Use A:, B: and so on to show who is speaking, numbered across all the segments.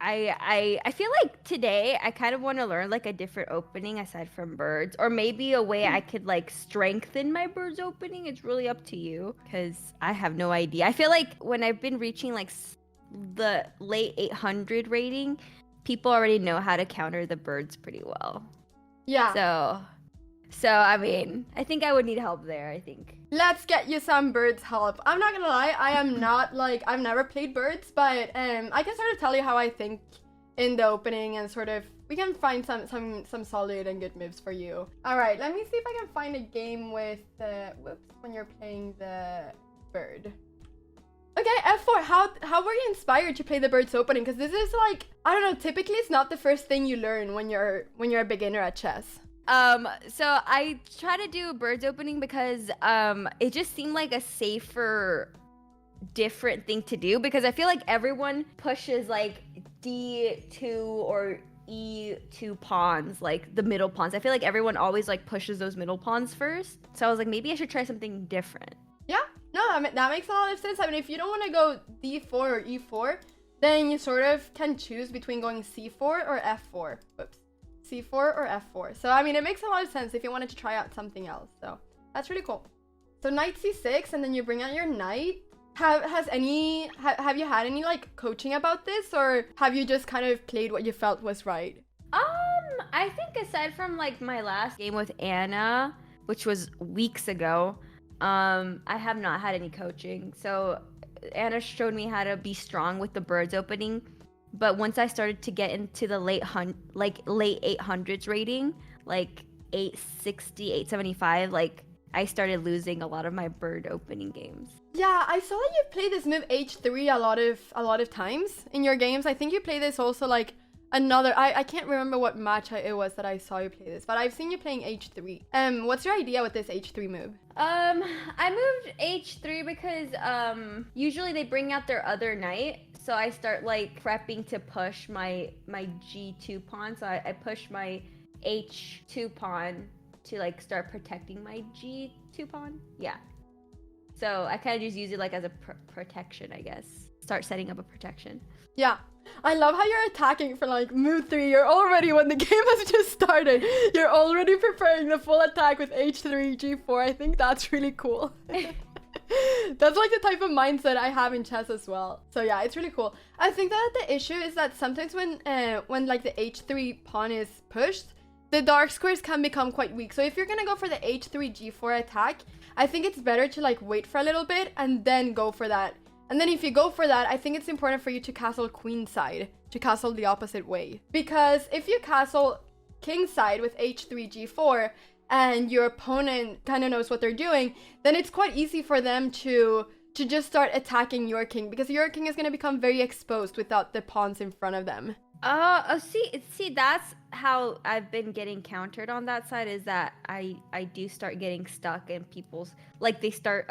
A: I feel like today I kind of want to learn like a different opening aside from birds, or maybe a way I could like strengthen my birds opening. It's really up to you because I have no idea. I feel like when I've been reaching like the late 800 rating, people already know how to counter the birds pretty well.
B: Yeah.
A: So I mean, I think I would need help there, I think.
B: Let's get you some birds help. I'm not gonna lie, I am not like, I've never played birds, but I can sort of tell you how I think in the opening, and sort of we can find some solid and good moves for you. All right, let me see if I can find a game with the when you're playing the bird. Okay, F4, how were you inspired to play the bird's opening? Because this is like, I don't know, typically it's not the first thing you learn when you're a beginner at chess.
A: So I try to do birds opening because it just seemed like a safer, different thing to do, because I feel like everyone pushes like D2 or E2 pawns, like the middle pawns. I feel like everyone always like pushes those middle pawns first. So I was like, maybe I should try something different.
B: Yeah, no, that makes a lot of sense. I mean, if you don't want to go D4 or E4, then you sort of can choose between going C4 or F4. Whoops. C4 or F4. So, I mean, it makes a lot of sense if you wanted to try out something else. So, that's really cool. So, knight C6, and then you bring out your knight. Have you had any, like, coaching about this? Or have you just kind of played what you felt was right?
A: I think aside from, like, my last game with Anna, which was weeks ago, I have not had any coaching. So, Anna showed me how to be strong with the birds opening. But once I started to get into the late 800s rating, like 860, 875, like I started losing a lot of my bird opening games.
B: Yeah, I saw that you play this move H3 a lot of times in your games. I think you play this also like another, I can't remember what match it was that I saw you play this, but I've seen you playing H3. What's your idea with this H3 move?
A: I moved H3 because usually they bring out their other knight. So I start like prepping to push my G2 pawn. So I push my H2 pawn to like start protecting my G2 pawn. Yeah. So I kind of just use it like as a protection, I guess. Start setting up a protection.
B: Yeah. I love how you're attacking for like move 3. You're already, when the game has just started, you're already preparing the full attack with H3, G4. I think that's really cool. That's like the type of mindset I have in chess as well. So yeah, it's really cool. I think that the issue is that sometimes when like the H3 pawn is pushed, the dark squares can become quite weak. So if you're gonna go for the H3 G4 attack, I think it's better to like wait for a little bit and then go for that. And then if you go for that, I think it's important for you to castle queenside, to castle the opposite way. Because if you castle kingside with H3 G4, and your opponent kind of knows what they're doing, then it's quite easy for them to just start attacking your king, because your king is going to become very exposed without the pawns in front of them.
A: See, that's how I've been getting countered on that side, is that I do start getting stuck, and people's like they start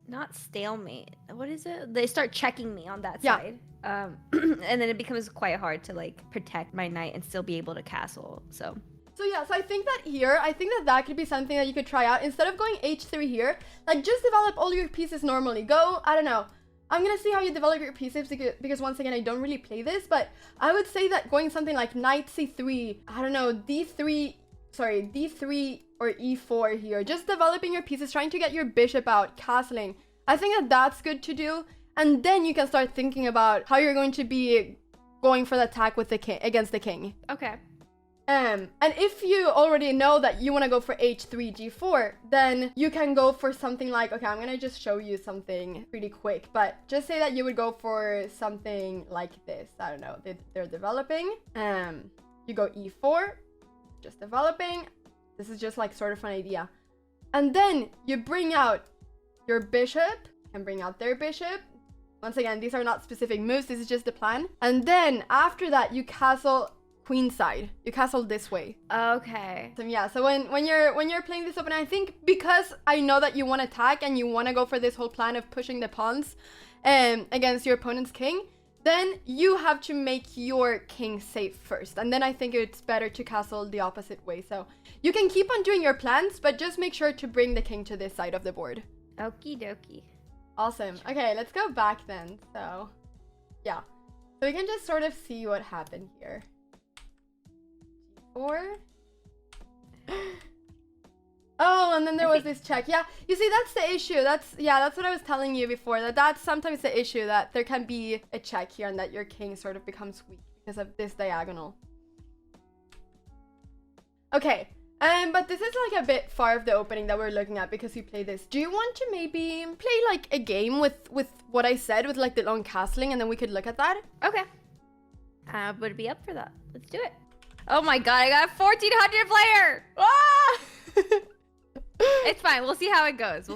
A: not stalemate. What is it? They start checking me on that side. And then it becomes quite hard to like protect my knight and still be able to castle. So
B: yeah, so I think that could be something that you could try out. Instead of going H3 here, like just develop all your pieces normally. Go, I don't know. I'm gonna see how you develop your pieces because once again, I don't really play this, but I would say that going something like knight C3, I don't know, D3 or E4 here, just developing your pieces, trying to get your bishop out, castling. I think that that's good to do. And then you can start thinking about how you're going to be going for the attack with the king against the king.
A: Okay.
B: And if you already know that you want to go for H3 G4, then you can go for something like, okay, I'm going to just show you something pretty quick, but just say that you would go for something like this. I don't know. They're developing. You go E4, just developing. This is just like sort of an idea. And then you bring out your bishop and bring out their bishop. Once again, these are not specific moves. This is just the plan. And then after that, you castle queenside. You castle this way.
A: Okay.
B: So yeah, so when you're playing this open, I think because I know that you want to attack and you want to go for this whole plan of pushing the pawns against your opponent's king, then you have to make your king safe first. And then I think it's better to castle the opposite way. So you can keep on doing your plans, but just make sure to bring the king to this side of the board.
A: Okie dokie.
B: Awesome. Okay, let's go back then. So yeah. So we can just sort of see what happened here. G4. Oh, and then there was this check. Yeah, you see, that's the issue. That's what I was telling you before. That's sometimes the issue, that there can be a check here and that your king sort of becomes weak because of this diagonal. Okay, but this is like a bit far of the opening that we're looking at because we play this. Do you want to maybe play like a game with what I said, with like the long castling, and then we could look at that?
A: Okay. I would be up for that. Let's do it. Oh my god, I got a 1400 player!
B: Ah!
A: It's fine. We'll see how it goes.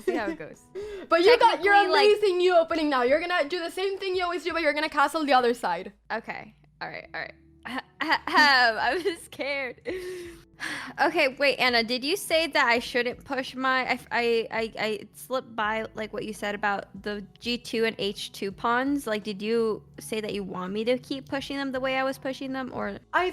B: But you got your amazing new opening now. You're gonna do the same thing you always do, but you're gonna castle the other side.
A: Okay. All right. I was scared. Okay, wait, Anna, did you say that I shouldn't push my... I slipped by, like, what you said about the G2 and H2 pawns. Like, did you say that you want me to keep pushing them the way I was pushing them, or...
B: I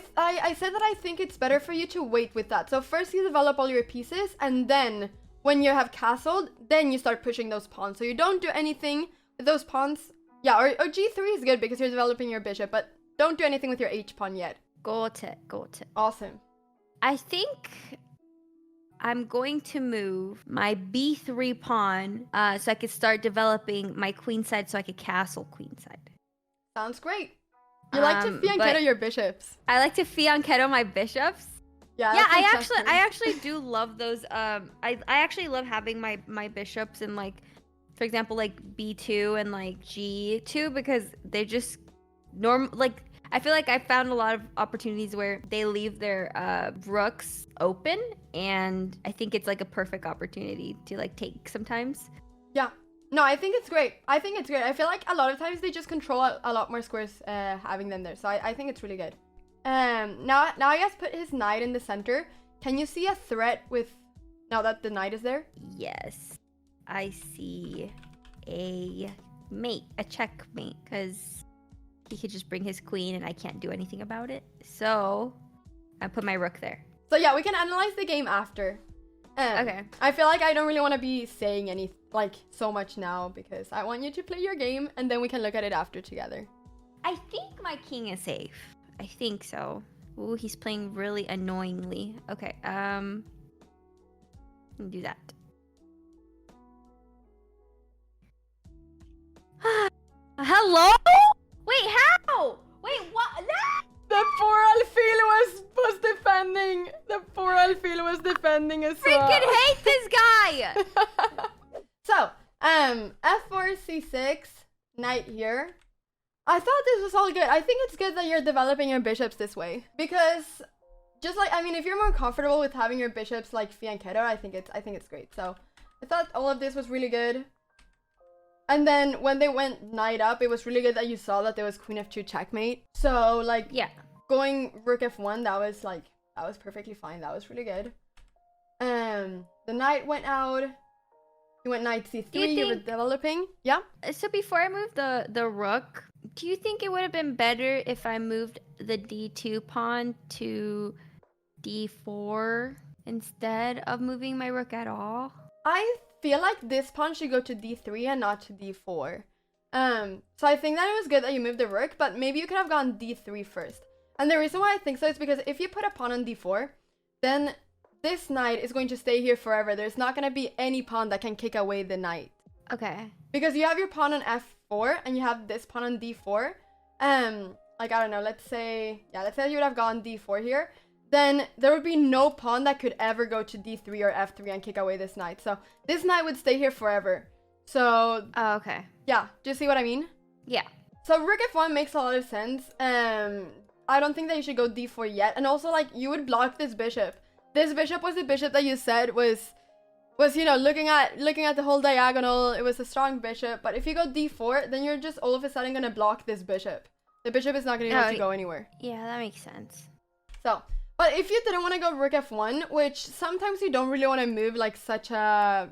B: said that I think it's better for you to wait with that. So first you develop all your pieces, and then when you have castled, then you start pushing those pawns. So you don't do anything with those pawns. Yeah, or G3 is good because you're developing your bishop, but don't do anything with your H pawn yet.
A: Got it.
B: Awesome.
A: I think I'm going to move my B3 pawn so I could start developing my queenside so I could castle queenside.
B: Sounds great. You like to fianchetto your bishops.
A: I like to fianchetto my bishops.
B: Yeah,
A: I actually do love those. I actually love having my bishops in, like, for example, like B2 and like G2 because they're just like, I feel like I found a lot of opportunities where they leave their rooks open, and I think it's like a perfect opportunity to like take sometimes.
B: Yeah. No, I think it's great. I feel like a lot of times they just control a lot more squares having them there. So I think it's really good. Now I guess put his knight in the center. Can you see a threat with now that the knight is there?
A: Yes. I see a checkmate, because he could just bring his queen and I can't do anything about it. So I put my rook there.
B: So yeah, we can analyze the game after.
A: Okay.
B: I feel like I don't really want to be saying so much now because I want you to play your game and then we can look at it after together.
A: I think my king is safe. I think so. Ooh, he's playing really annoyingly. Okay, do that. Hello? Wait, how? Wait, what?
B: The poor alfil was defending. The poor alfil was defending as well.
A: Freaking hate this guy.
B: So, f4, c6, knight here. I thought this was all good. I think it's good that you're developing your bishops this way because, just like, I mean, if you're more comfortable with having your bishops like fianchetto, I think it's great. So, I thought all of this was really good. And then when they went knight up, it was really good that you saw that there was queen f2 checkmate. So like,
A: yeah,
B: going rook f1, that was perfectly fine. That was really good. The knight went out. You went knight c3. You were developing. Yeah.
A: So before I moved the rook, do you think it would have been better if I moved the d2 pawn to d4 instead of moving my rook at all?
B: I feel like this pawn should go to d3 and not to d4. So I think that it was good that you moved the rook, but maybe you could have gone d3 first. And the reason why I think so is because if you put a pawn on d4, then this knight is going to stay here forever. There's not going to be any pawn that can kick away the knight.
A: Okay.
B: Because you have your pawn on f4 and you have this pawn on d4. Like, I don't know, let's say you would have gone d4 here. Then there would be no pawn that could ever go to d3 or f3 and kick away this knight. So this knight would stay here forever. So,
A: oh, okay.
B: Yeah, do you see what I mean?
A: Yeah.
B: So rook f1 makes a lot of sense. I don't think that you should go d4 yet. And also, like, you would block this bishop. This bishop was the bishop that you said was you know, looking at the whole diagonal. It was a strong bishop. But if you go d4, then you're just all of a sudden going to block this bishop. The bishop is not going to be able to go anywhere.
A: Yeah, that makes sense.
B: So, but if you didn't want to go rook f1, which sometimes you don't really want to move like such a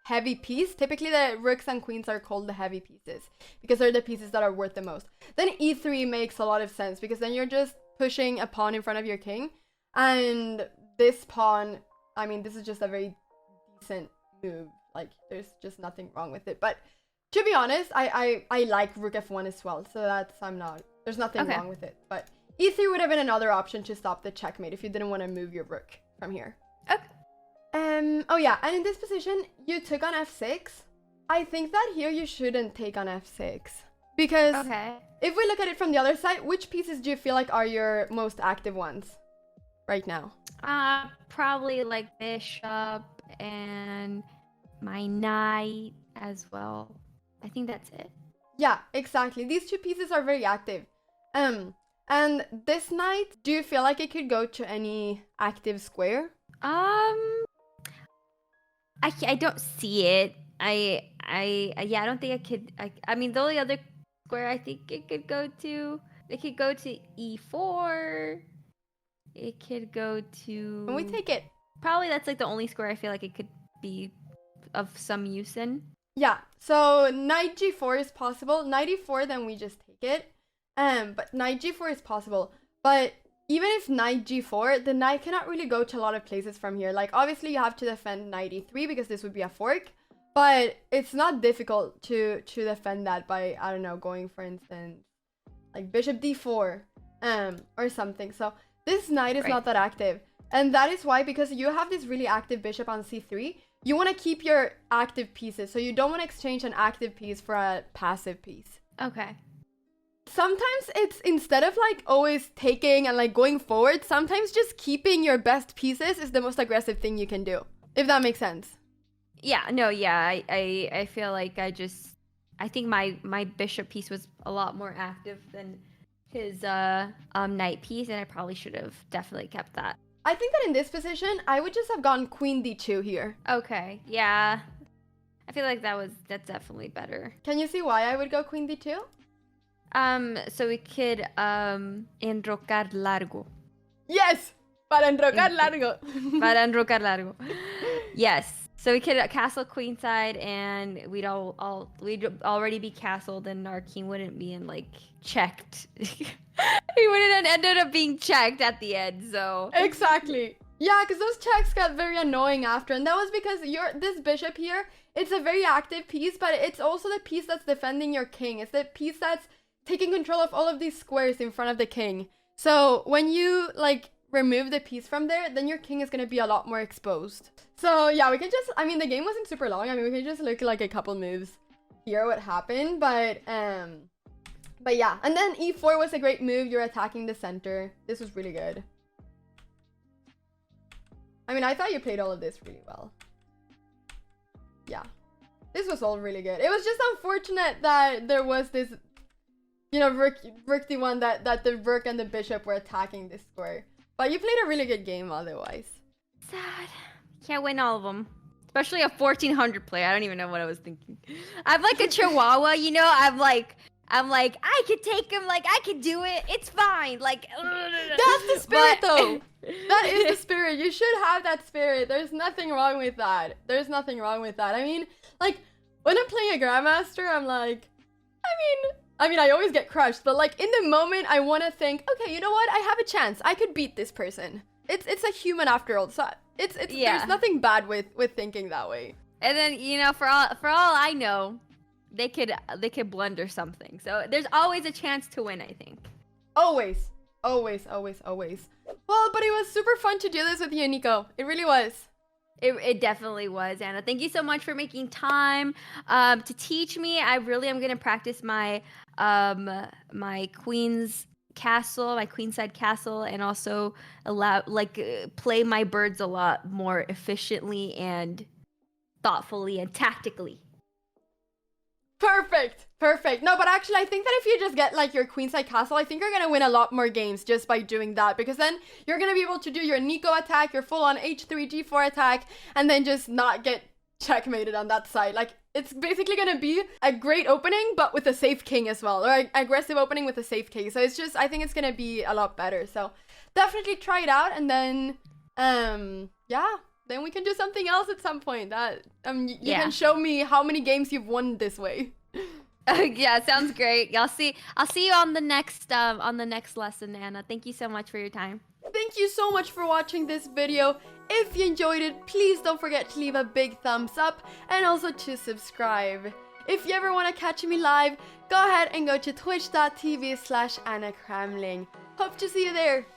B: heavy piece. Typically the rooks and queens are called the heavy pieces because they're the pieces that are worth the most. Then e3 makes a lot of sense because then you're just pushing a pawn in front of your king. And this pawn, I mean, this is just a very decent move. Like, there's just nothing wrong with it. But to be honest, I like rook f1 as well. So that's, I'm not There's nothing
A: Okay.
B: wrong with it. But e3 would have been another option to stop the checkmate if you didn't want to move your rook from here.
A: Okay.
B: Oh yeah, and in this position, you took on f6. I think that here you shouldn't take on f6. Because
A: Okay.
B: if we look at it from the other side, which pieces do you feel like are your most active ones right now?
A: Probably like bishop and my knight as well. I think that's it.
B: Yeah, exactly. These two pieces are very active. And this knight, do you feel like it could go to any active square?
A: I don't see it. Yeah, I don't think I could. I mean, the only other square I think it could go to e4. It could go to.
B: Can we take it?
A: Probably that's like the only square I feel like it could be of some use in.
B: Yeah, so knight g4 is possible. Knight e4, then we just take it. But knight g4 is possible. But even if knight g4, the knight cannot really go to a lot of places from here. Like, obviously, you have to defend knight e3 because this would be a fork. But it's not difficult to defend that by, I don't know, going, for instance, like bishop d4 or something. So this knight is not that active. And that is why, because you have this really active bishop on c3, you want to keep your active pieces. So you don't want to exchange an active piece for a passive piece.
A: Okay.
B: Sometimes it's, instead of like always taking and like going forward, sometimes just keeping your best pieces is the most aggressive thing you can do. If that makes sense.
A: Yeah, no, yeah. I feel like I think my bishop piece was a lot more active than his knight piece, and I probably should have definitely kept that.
B: I think that in this position, I would just have gone queen d2 here.
A: Okay, yeah. I feel like that's definitely better.
B: Can you see why I would go queen d2?
A: So we could enrocar largo.
B: Yes! Para enrocar largo.
A: Para enrocar largo. Yes. So we could castle queenside, and we'd already be castled, and our king wouldn't be in like checked. He wouldn't have ended up being checked at the end. So
B: exactly. Yeah, because those checks got very annoying after, and that was because this bishop here, it's a very active piece, but it's also the piece that's defending your king. It's the piece that's taking control of all of these squares in front of the king. So when you like remove the piece from there, then your king is going to be a lot more exposed. So yeah, we can just, I mean, the game wasn't super long. I mean, we can just look like a couple moves here what happened, but yeah. And then e4 was a great move. You're attacking the center. This was really good. I mean, I thought you played all of this really well. Yeah. This was all really good. It was just unfortunate that there was this, you know, rook d1 that the rook and the bishop were attacking this square. But you played a really good game otherwise.
A: Sad. Can't win all of them. Especially a 1400 play. I don't even know what I was thinking. I'm like a chihuahua, you know? I'm like, I could take him, like, I could do it. It's fine. Like,
B: that's the spirit, though. That is the spirit. You should have that spirit. There's nothing wrong with that. There's nothing wrong with that. I mean, like, when I'm playing a Grandmaster, I'm like, I mean, I always get crushed, but like in the moment, I want to think, okay, you know what? I have a chance. I could beat this person. It's a human after all. So
A: yeah.
B: There's nothing bad with thinking that way.
A: And then, you know, for all I know, they could blunder something. So there's always a chance to win, I think.
B: Always. Always. Well, but it was super fun to do this with you, Nico. It really was.
A: It definitely was, Anna. Thank you so much for making time to teach me. I really am going to practice my my queen's castle, my queenside castle, and also play my birds a lot more efficiently and thoughtfully and tactically.
B: Perfect. No, but actually, I think that if you just get like your queenside castle, I think you're gonna win a lot more games just by doing that, because then you're gonna be able to do your Nico attack, your full-on h3 g4 attack, and then just not get checkmated on that side. Like, it's basically gonna be a great opening, but with a safe king as well, or an aggressive opening with a safe king. So it's just, I think it's gonna be a lot better. So definitely try it out, and then yeah, then we can do something else at some point. That you can show me how many games you've won this way.
A: Yeah, sounds great. I'll see you on the next lesson, Anna. Thank you so much for your time.
B: Thank you so much for watching this video. If you enjoyed it, please don't forget to leave a big thumbs up and also to subscribe. If you ever want to catch me live, go ahead and go to twitch.tv/AnnaCramling. Hope to see you there.